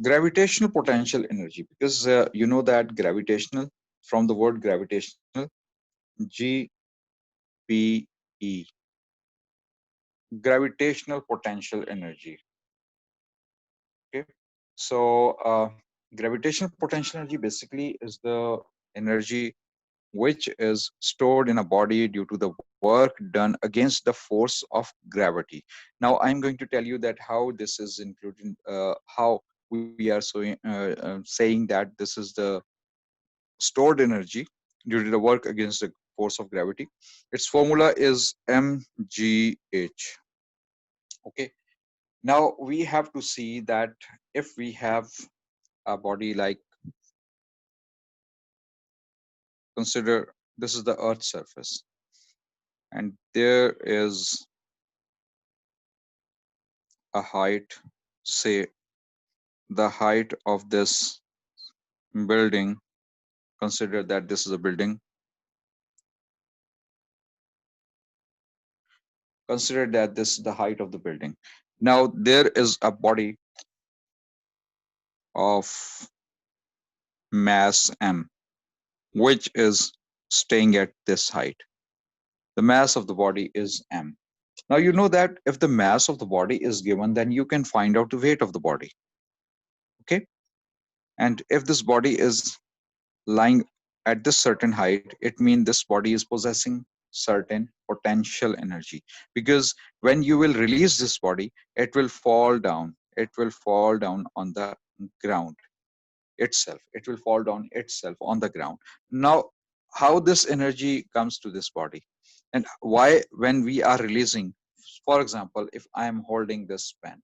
Gravitational potential energy, because you know that gravitational, from the word gravitational, G P E, gravitational potential energy. Okay, so gravitational potential energy basically is the energy which is stored in a body due to the work done against the force of gravity. Now, I'm going to tell you that how this is included, how we are saying that this is the stored energy due to the work against the force of gravity. Its formula is mgh. Okay, now we have to see that if we have a body like, consider this is the earth's surface, and there is a height, say the height of this building, consider that this is a building, consider that this is the height of the building. Now there is a body of mass m which is staying at this height. The mass of the body is m. Now you know that if the mass of the body is given, then you can find out the weight of the body. Okay, and if this body is lying at this certain height, it means this body is possessing certain potential energy, because when you will release this body, it will fall down, it will fall down on the ground itself, it will fall down itself on the ground. Now, how this energy comes to this body, and why when we are releasing, for example, if I am holding this pen,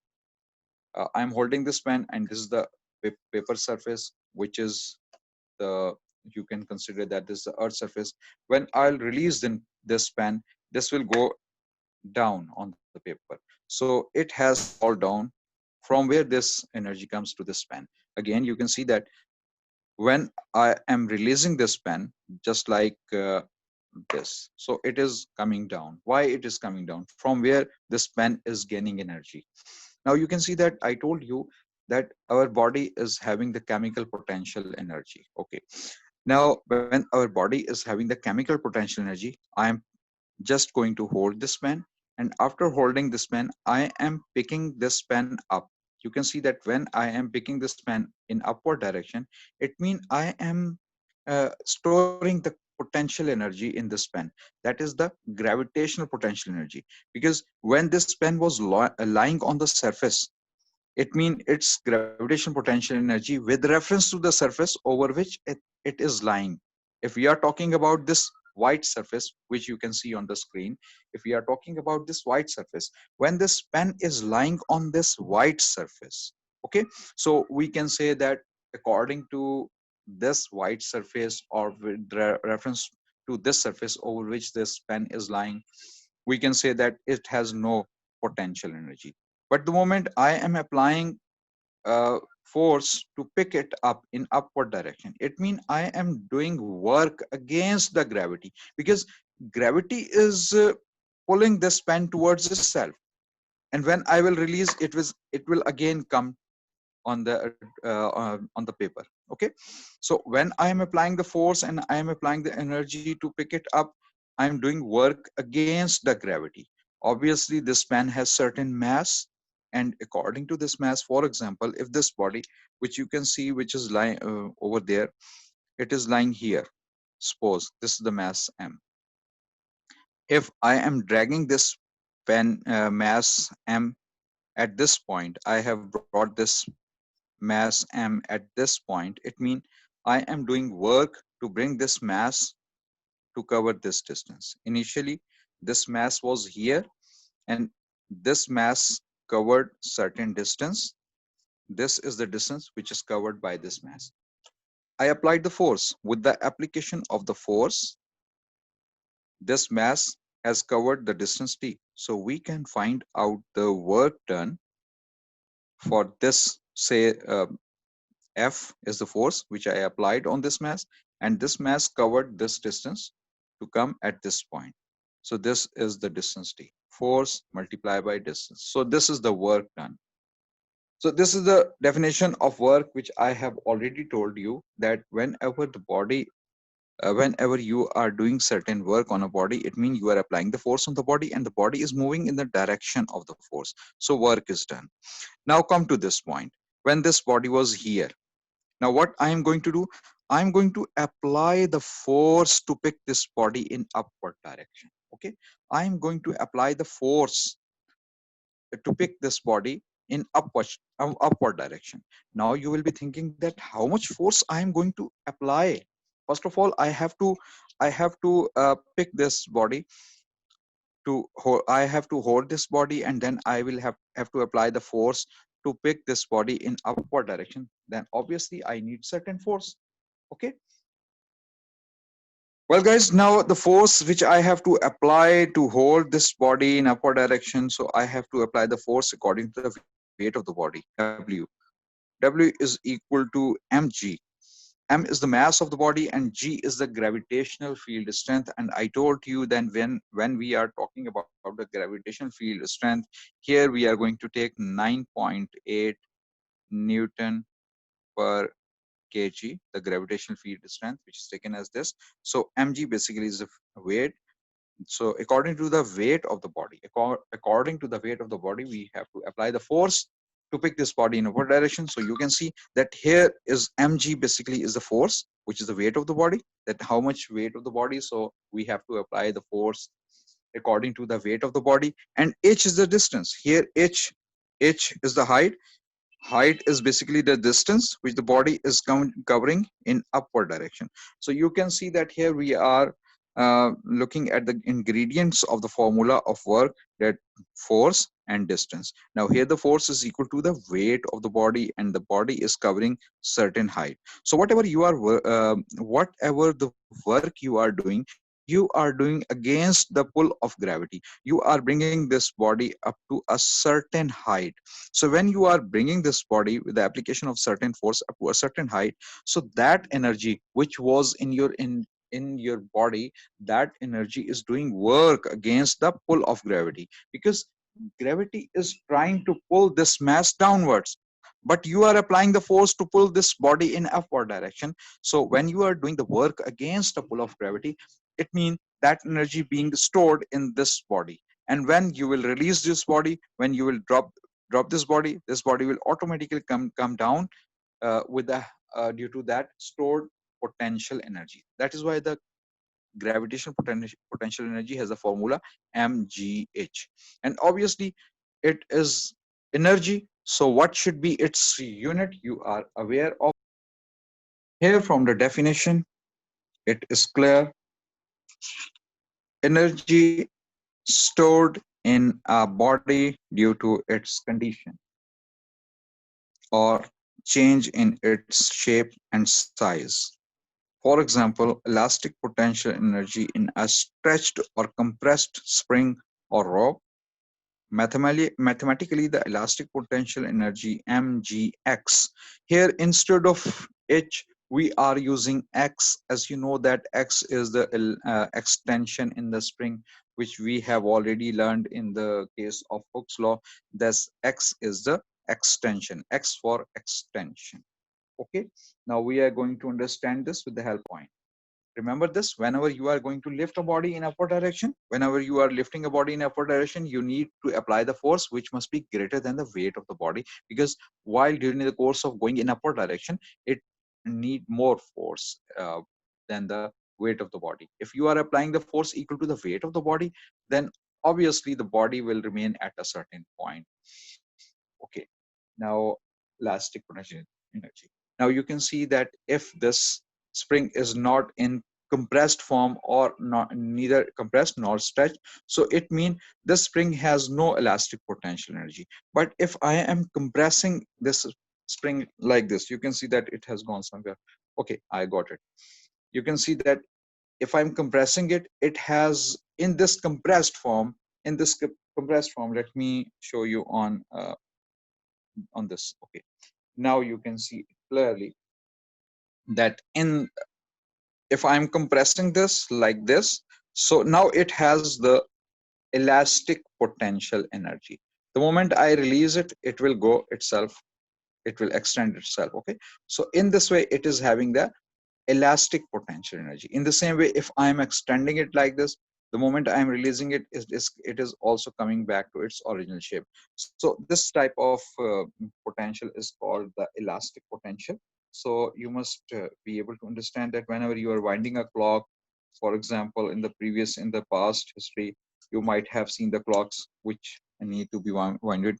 I'm holding this pen, and this is the paper surface, which is the, you can consider that this is the earth surface. When I'll release this pen, this will go down on the paper, so it has to fall down from where this energy comes to this pen. Again, you can see that when I am releasing this pen, just like this, so it is coming down. Why it is coming down? From where this pen is gaining energy. Now you can see that I told you that our body is having the chemical potential energy. Okay, now when our body is having the chemical potential energy, I am just going to hold this pen, and after holding this pen, I am picking this pen up. You can see that when I am picking this pen in upward direction, it means I am storing the potential energy in this pen. That is the gravitational potential energy, because when this pen was lying on the surface, it means its gravitational potential energy with reference to the surface over which it is lying. If we are talking about this white surface, which you can see on the screen, if we are talking about this white surface, when this pen is lying on this white surface, okay, so we can say that according to this white surface, or with reference to this surface over which this pen is lying, we can say that it has no potential energy. But the moment I am applying force to pick it up in upward direction, it means I am doing work against the gravity, because gravity is pulling this pen towards itself, and when I will release it, it will again come on the paper. Okay, so when I am applying the force and I am applying the energy to pick it up, I am doing work against the gravity. Obviously this pen has certain mass, and according to this mass, for example, if this body, which you can see, which is lying over there, it is lying here, suppose this is the mass m. If I am dragging this pen mass m at this point, I have brought this mass m at this point, it means I am doing work to bring this mass to cover this distance. Initially, this mass was here, and this mass covered certain distance. This is the distance which is covered by this mass. I applied the force. With the application of the force, this mass has covered the distance t. So we can find out the work done for this, say F is the force which I applied on this mass, and this mass covered this distance to come at this point. So this is the distance t, force multiplied by distance. So this is the work done. So this is the definition of work which I have already told you, that whenever you are doing certain work on a body, it means you are applying the force on the body and the body is moving in the direction of the force. So work is done. Now come to this point. When this body was here, now what I am going to do, I am going to apply the force to pick this body in upward direction. Okay, I am going to apply the force to pick this body in upward direction. Now you will be thinking that how much force I am going to apply. First of all, I have to pick this body I have to hold this body, and then I will have to apply the force to pick this body in upward direction. Then obviously I need certain force. Okay. Well, guys, now the force which I have to apply to hold this body in upward direction, so I have to apply the force according to the weight of the body, W. W is equal to mg. M is the mass of the body and G is the gravitational field strength. And I told you then when we are talking about the gravitational field strength, here we are going to take 9.8 Newton per kg, the gravitational field strength, which is taken as this. So mg basically is the weight. So according to the weight of the body, according to the weight of the body, we have to apply the force to pick this body in upward direction. So you can see that here is mg basically is the force, which is the weight of the body, that how much weight of the body. So we have to apply the force according to the weight of the body. And h is the distance. Here h is the height. Height is basically the distance which the body is covering in upward direction. So you can see that here we are looking at the ingredients of the formula of work, that force and distance. Now here the force is equal to the weight of the body and the body is covering certain height. So whatever the work you are doing, you are doing against the pull of gravity. You are bringing this body up to a certain height. So when you are bringing this body with the application of certain force up to a certain height, so that energy which was in your body, that energy is doing work against the pull of gravity, because gravity is trying to pull this mass downwards, but you are applying the force to pull this body in upward direction. So when you are doing the work against the pull of gravity, it means that energy being stored in this body. And when you will release this body, when you will drop this body will automatically come down with the due to that stored potential energy. That is why the gravitational potential energy has a formula mgh. And obviously it is energy, so what should be its unit? You are aware of here from the definition. It is clear: energy stored in a body due to its condition or change in its shape and size. For example, elastic potential energy in a stretched or compressed spring or rope. Mathematically, the elastic potential energy mgx. Here, instead of h, we are using x, as you know that x is the extension in the spring, which we have already learned in the case of Hooke's law. Thus, x is the extension, x for extension. Okay, now we are going to understand this with the help point. Remember this: whenever you are going to lift a body in upward direction, whenever you are lifting a body in upward direction, you need to apply the force which must be greater than the weight of the body, because while during the course of going in upward direction, it need more force than the weight of the body. If you are applying the force equal to the weight of the body, then obviously the body will remain at a certain point. Okay, now elastic potential energy. Now you can see that if this spring is not in compressed form or not, neither compressed nor stretched, so it means this spring has no elastic potential energy. But if I am compressing this spring like this, you can see that it has gone somewhere. Okay, I got it. You can see that if I'm compressing it, it has in this compressed form, compressed form, let me show you on this. Okay, now you can see clearly that in if I'm compressing this like this, so now it has the elastic potential energy. The moment I release it, it will go itself it will extend itself. Okay, so in this way it is having the elastic potential energy. In the same way, if I am extending it like this, the moment I am releasing it, it is also coming back to its original shape. So this type of potential is called the elastic potential. So you must be able to understand that whenever you are winding a clock, for example, in the past history, you might have seen the clocks which need to be winded.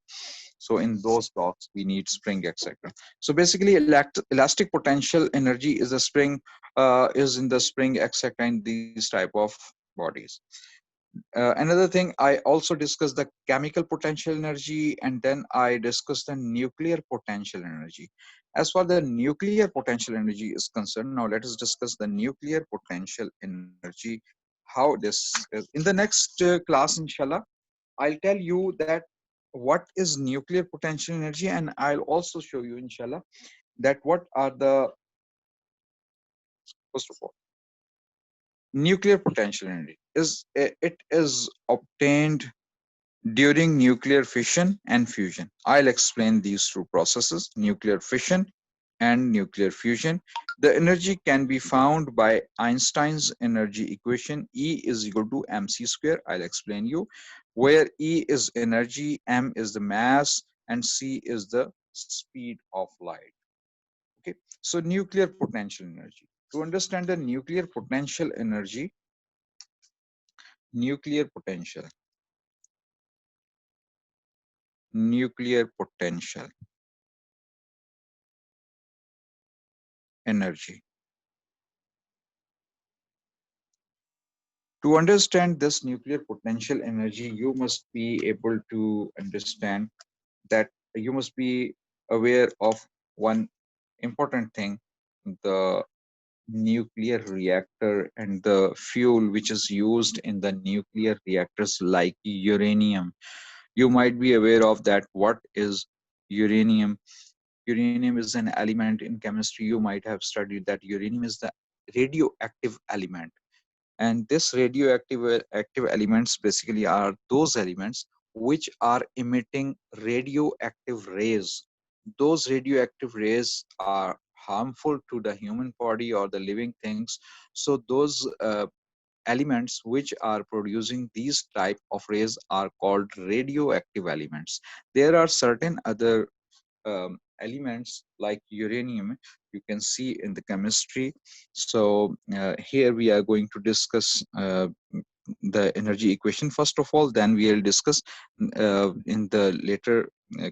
So in those clocks, we need spring, etc. So basically, elastic potential energy is a spring, is in the spring, etc. And these type of bodies. Another thing, I also discussed the chemical potential energy, and then I discussed the nuclear potential energy. As far the nuclear potential energy is concerned, now let us discuss the nuclear potential energy, how this is. In the next class, inshallah, I'll tell you that what is nuclear potential energy, and I'll also show you, inshallah, that what are the, first of all, nuclear potential energy is, it is obtained during nuclear fission and fusion. I'll explain these two processes, nuclear fission and nuclear fusion. The energy can be found by Einstein's energy equation. E is equal to mc square. I'll explain you, where E is energy, m is the mass, and c is the speed of light. Okay, so nuclear potential energy. To understand the nuclear potential energy, nuclear potential, nuclear potential energy. To understand this nuclear potential energy, you must be able to understand that you must be aware of one important thing, the nuclear reactor and the fuel which is used in the nuclear reactors like uranium. You might be aware of that. What is uranium? Uranium is an element in chemistry. You might have studied that uranium is the radioactive element, and this radioactive active elements basically are those elements which are emitting radioactive rays. Those radioactive rays are harmful to the human body or the living things. So those elements which are producing these type of rays are called radioactive elements. There are certain other elements like uranium you can see in the chemistry. So here we are going to discuss the energy equation first of all, then we will discuss in the later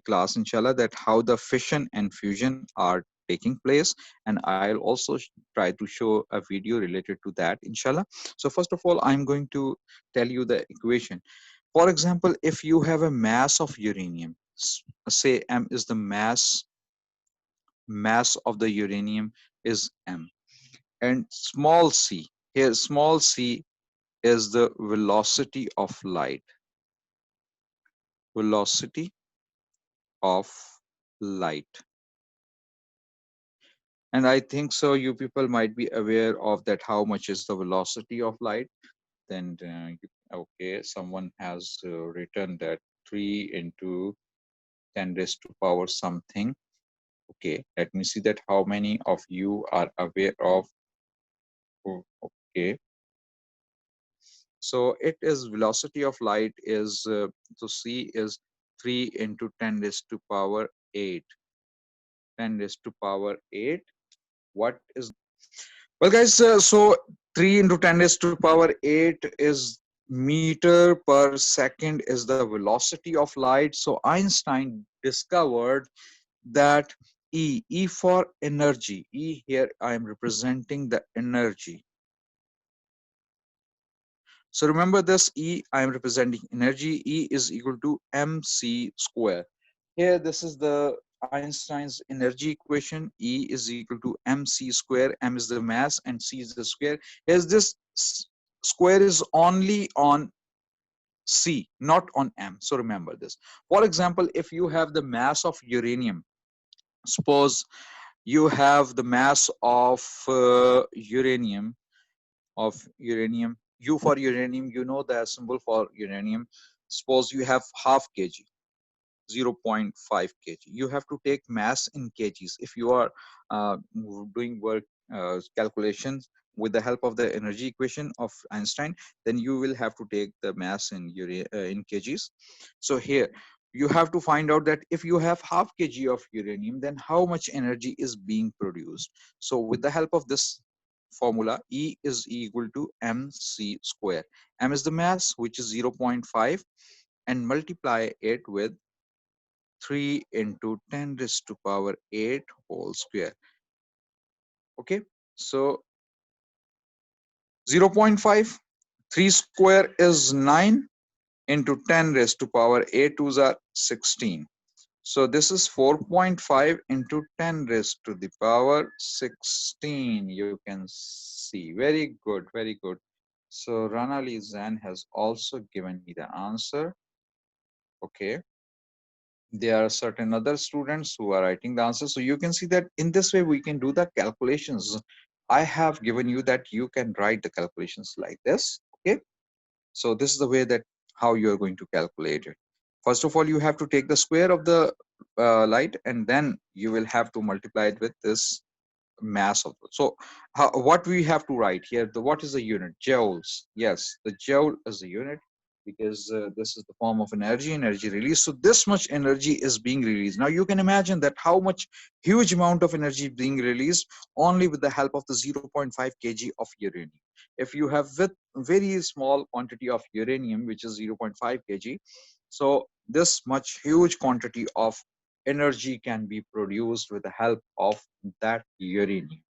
class, inshallah, that how the fission and fusion are taking place, and I'll also try to show a video related to that, inshallah. So first of all, I'm going to tell you the equation. For example, if you have a mass of uranium, say m is the mass of the uranium is m, and small c, here small c is the velocity of light, velocity of light. And I think so you people might be aware of that, how much is the velocity of light. Then okay, someone has written that 3 into 10 raised to power something. Okay, let me see that how many of you are aware of. Oh, okay, so it is velocity of light is so c is 3 into 10 raised to power 8, 10 raised to power 8. What is, well guys, so 3 into 10 raised to power 8 is meter per second is the velocity of light. So Einstein discovered that E for energy, E here I am representing the energy. So remember this, E I am representing energy, E is equal to mc square. Here this is the Einstein's energy equation. E is equal to mc square. M is the mass and c is the square. Here's this square is only on c, not on m. So remember this. For example, if you have the mass of uranium, suppose you have the mass of uranium, U for uranium, you know the symbol for uranium. Suppose you have half kg. 0.5 kg. You have to take mass in kgs. If you are doing work calculations with the help of the energy equation of Einstein, then you will have to take the mass in in kgs. So here you have to find out that if you have half kg of uranium, then how much energy is being produced. So with the help of this formula, E is equal to mc square. M is the mass, which is 0.5, and multiply it with 3 into 10 raised to power 8 whole square. Okay, so 0.5, 3 square is 9 into 10 raised to power 8 twos are 16. So this is 4.5 into 10 raised to the power 16. You can see. Very good, very good. So Rana Lee Zan has also given me the answer. Okay. There are certain other students who are writing the answer. So you can see that in this way we can do the calculations. I have given you that you can write the calculations like this. Okay. So this is the way that how you are going to calculate it. First of all, you have to take the square of the light, and then you will have to multiply it with this mass of it. So what we have to write here, the what is the unit? Joules. Yes, the joule is the unit, because this is the form of energy release. So this much energy is being released. Now you can imagine that how much huge amount of energy being released only with the help of the 0.5 kg of uranium. If you have with very small quantity of uranium, which is 0.5 kg, so this much huge quantity of energy can be produced with the help of that uranium.